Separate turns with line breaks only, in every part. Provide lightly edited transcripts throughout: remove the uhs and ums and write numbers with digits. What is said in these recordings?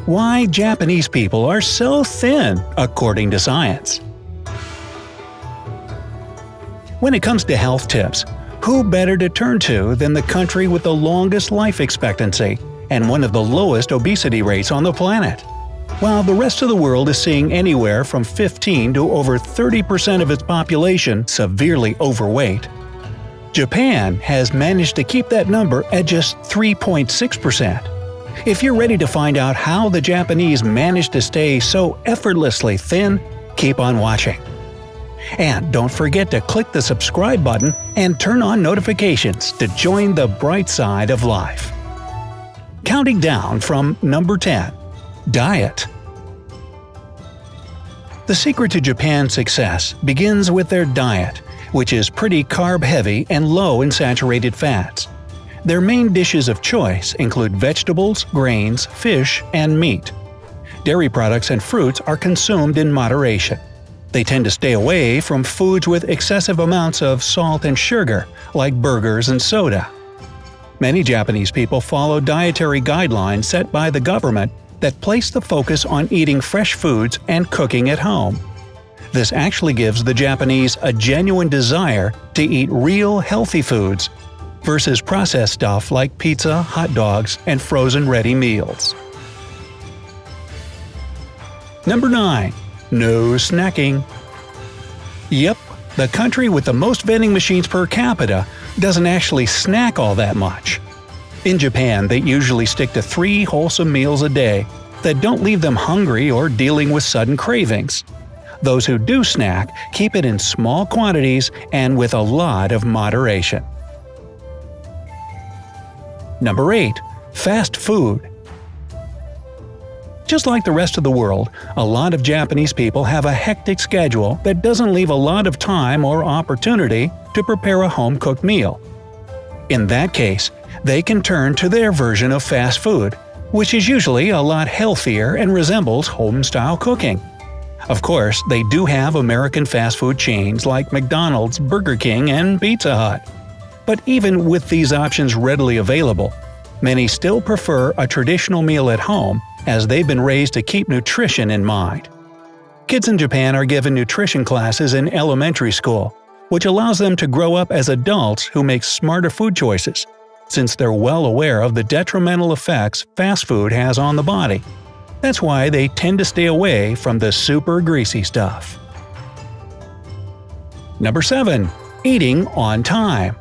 Why Japanese people are so thin, according to science. When it comes to health tips, who better to turn to than the country with the longest life expectancy and one of the lowest obesity rates on the planet? While the rest of the world is seeing anywhere from 15 to over 30% of its population severely overweight, Japan has managed to keep that number at just 3.6%. If you're ready to find out how the Japanese managed to stay so effortlessly thin, keep on watching. And don't forget to click the subscribe button and turn on notifications to join the bright side of life. Counting down from number 10. Diet. The secret to Japan's success begins with their diet, which is pretty carb-heavy and low in saturated fats. Their main dishes of choice include vegetables, grains, fish, and meat. Dairy products and fruits are consumed in moderation. They tend to stay away from foods with excessive amounts of salt and sugar, like burgers and soda. Many Japanese people follow dietary guidelines set by the government that place the focus on eating fresh foods and cooking at home. This actually gives the Japanese a genuine desire to eat real healthy foods versus processed stuff like pizza, hot dogs, and frozen ready meals. Number 9. No snacking. Yep, the country with the most vending machines per capita doesn't actually snack all that much. In Japan, they usually stick to 3 wholesome meals a day that don't leave them hungry or dealing with sudden cravings. Those who do snack keep it in small quantities and with a lot of moderation. Number 8. Fast food. Just like the rest of the world, a lot of Japanese people have a hectic schedule that doesn't leave a lot of time or opportunity to prepare a home-cooked meal. In that case, they can turn to their version of fast food, which is usually a lot healthier and resembles home-style cooking. Of course, they do have American fast food chains like McDonald's, Burger King, and Pizza Hut. But even with these options readily available, many still prefer a traditional meal at home as they've been raised to keep nutrition in mind. Kids in Japan are given nutrition classes in elementary school, which allows them to grow up as adults who make smarter food choices, since they're well aware of the detrimental effects fast food has on the body. That's why they tend to stay away from the super greasy stuff. Number 7. Eating on time.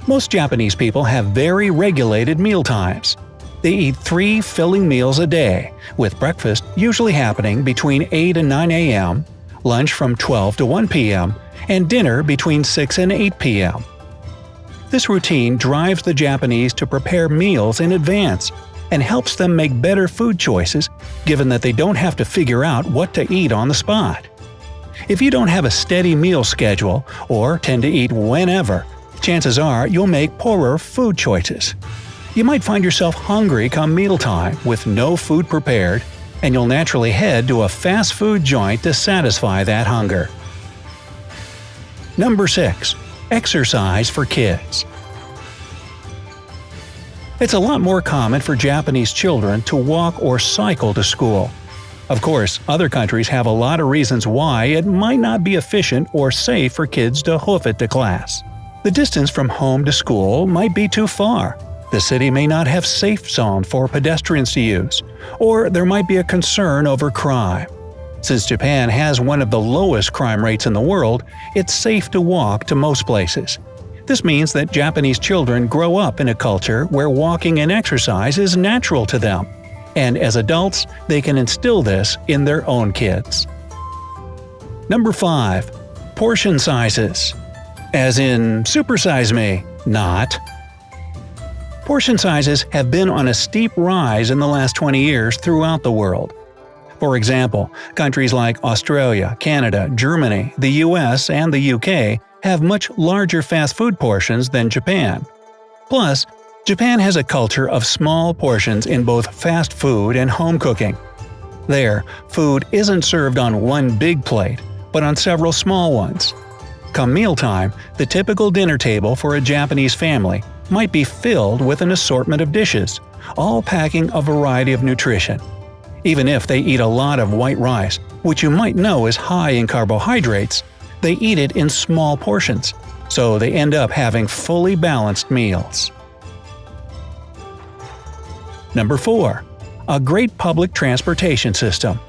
Most Japanese people have very regulated meal times. They eat 3 filling meals a day, with breakfast usually happening between 8 and 9 a.m., lunch from 12 to 1 p.m., and dinner between 6 and 8 p.m. This routine drives the Japanese to prepare meals in advance and helps them make better food choices, given that they don't have to figure out what to eat on the spot. If you don't have a steady meal schedule or tend to eat whenever, chances are you'll make poorer food choices. You might find yourself hungry come mealtime with no food prepared, and you'll naturally head to a fast food joint to satisfy that hunger. Number 6. Exercise for kids. It's a lot more common for Japanese children to walk or cycle to school. Of course, other countries have a lot of reasons why it might not be efficient or safe for kids to hoof it to class. The distance from home to school might be too far. The city may not have safe zone for pedestrians to use, or there might be a concern over crime. Since Japan has one of the lowest crime rates in the world, it's safe to walk to most places. This means that Japanese children grow up in a culture where walking and exercise is natural to them, and as adults, they can instill this in their own kids. Number 5. Portion sizes. As in supersize me, not. Portion sizes have been on a steep rise in the last 20 years throughout the world. For example, countries like Australia, Canada, Germany, the US, and the UK have much larger fast food portions than Japan. Plus, Japan has a culture of small portions in both fast food and home cooking. There, food isn't served on one big plate, but on several small ones. Come mealtime, the typical dinner table for a Japanese family might be filled with an assortment of dishes, all packing a variety of nutrition. Even if they eat a lot of white rice, which you might know is high in carbohydrates, they eat it in small portions, so they end up having fully balanced meals. Number 4. A great public transportation system.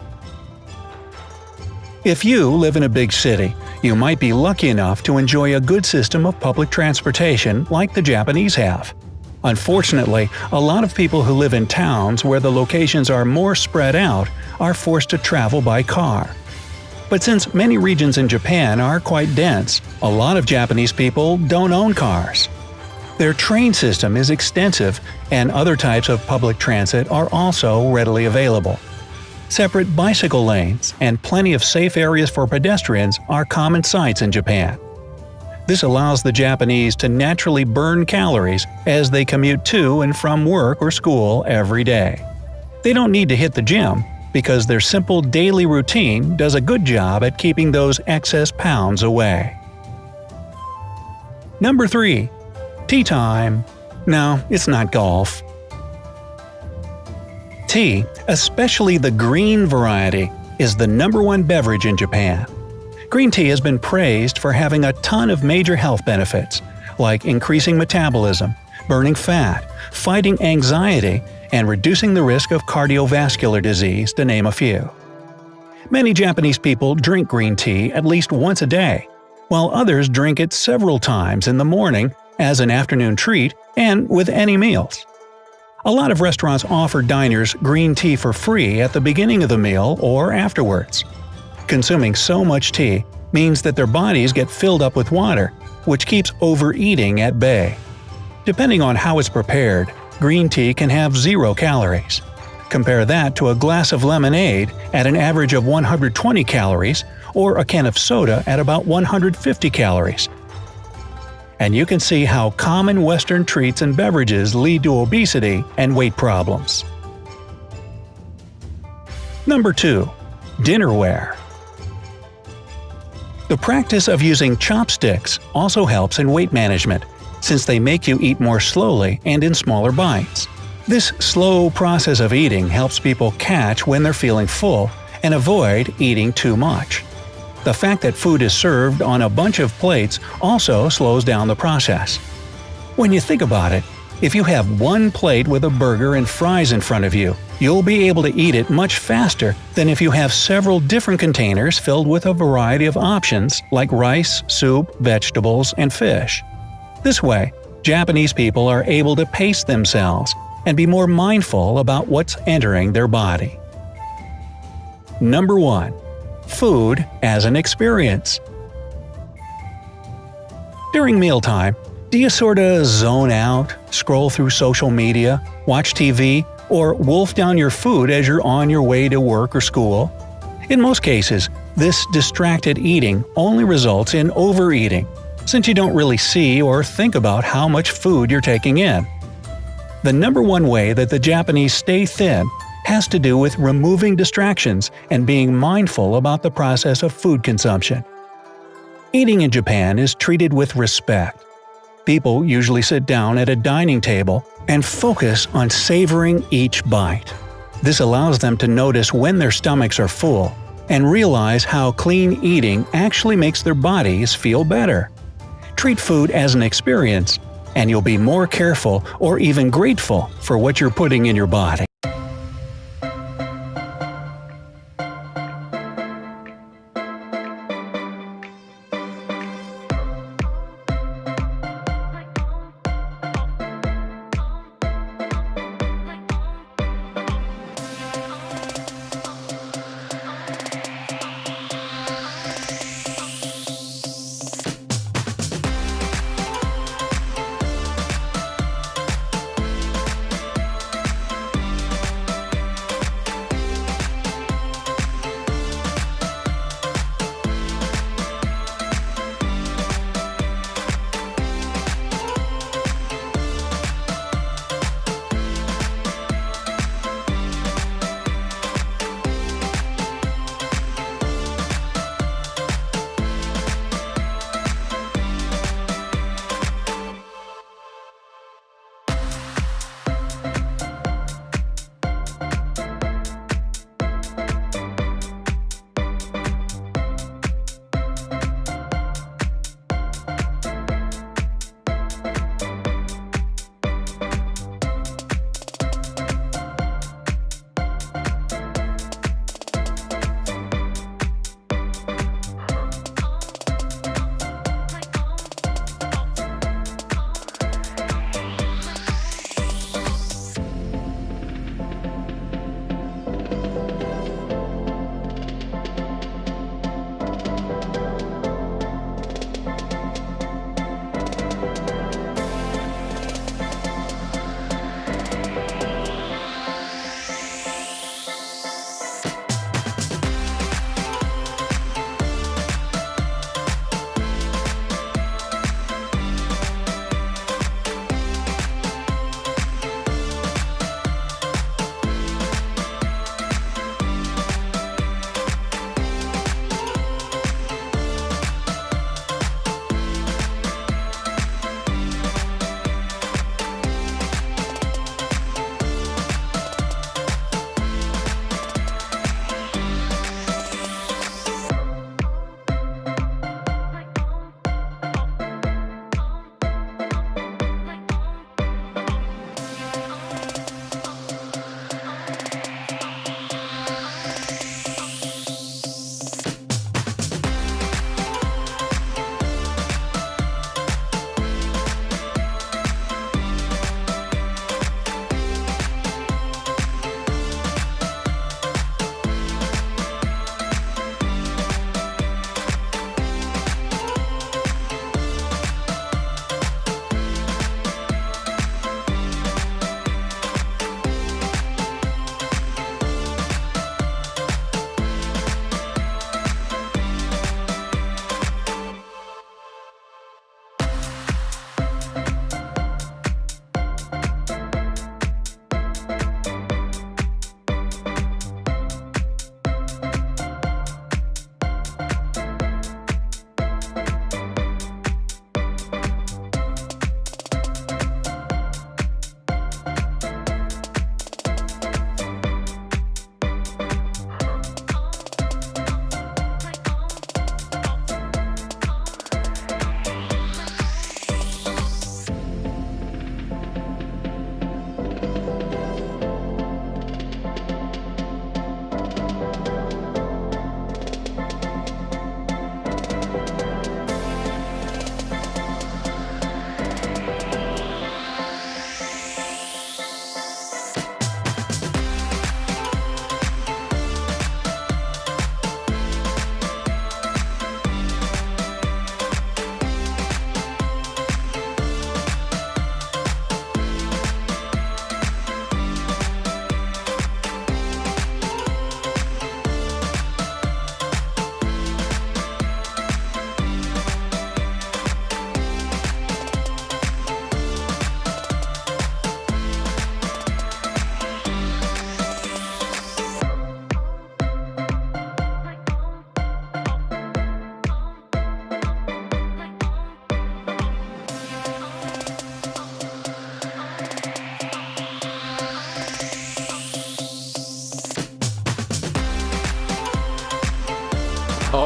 If you live in a big city, you might be lucky enough to enjoy a good system of public transportation like the Japanese have. Unfortunately, a lot of people who live in towns where the locations are more spread out are forced to travel by car. But since many regions in Japan are quite dense, a lot of Japanese people don't own cars. Their train system is extensive, and other types of public transit are also readily available. Separate bicycle lanes and plenty of safe areas for pedestrians are common sights in Japan. This allows the Japanese to naturally burn calories as they commute to and from work or school every day. They don't need to hit the gym, because their simple daily routine does a good job at keeping those excess pounds away. Number 3. Tea time. No, it's not golf. Tea, especially the green variety, is the #1 beverage in Japan. Green tea has been praised for having a ton of major health benefits, like increasing metabolism, burning fat, fighting anxiety, and reducing the risk of cardiovascular disease, to name a few. Many Japanese people drink green tea at least once a day, while others drink it several times in the morning as an afternoon treat and with any meals. A lot of restaurants offer diners green tea for free at the beginning of the meal or afterwards. Consuming so much tea means that their bodies get filled up with water, which keeps overeating at bay. Depending on how it's prepared, green tea can have 0 calories. Compare that to a glass of lemonade at an average of 120 calories or a can of soda at about 150 calories. And you can see how common Western treats and beverages lead to obesity and weight problems. Number 2. Dinnerware. The practice of using chopsticks also helps in weight management, since they make you eat more slowly and in smaller bites. This slow process of eating helps people catch when they're feeling full and avoid eating too much. The fact that food is served on a bunch of plates also slows down the process. When you think about it, if you have one plate with a burger and fries in front of you, you'll be able to eat it much faster than if you have several different containers filled with a variety of options like rice, soup, vegetables, and fish. This way, Japanese people are able to pace themselves and be more mindful about what's entering their body. Number 1. Food as an experience. During mealtime, do you sorta zone out, scroll through social media, watch TV, or wolf down your food as you're on your way to work or school? In most cases, this distracted eating only results in overeating, since you don't really see or think about how much food you're taking in. The #1 way that the Japanese stay thin has to do with removing distractions and being mindful about the process of food consumption. Eating in Japan is treated with respect. People usually sit down at a dining table and focus on savoring each bite. This allows them to notice when their stomachs are full and realize how clean eating actually makes their bodies feel better. Treat food as an experience, and you'll be more careful or even grateful for what you're putting in your body.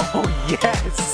Oh, yes!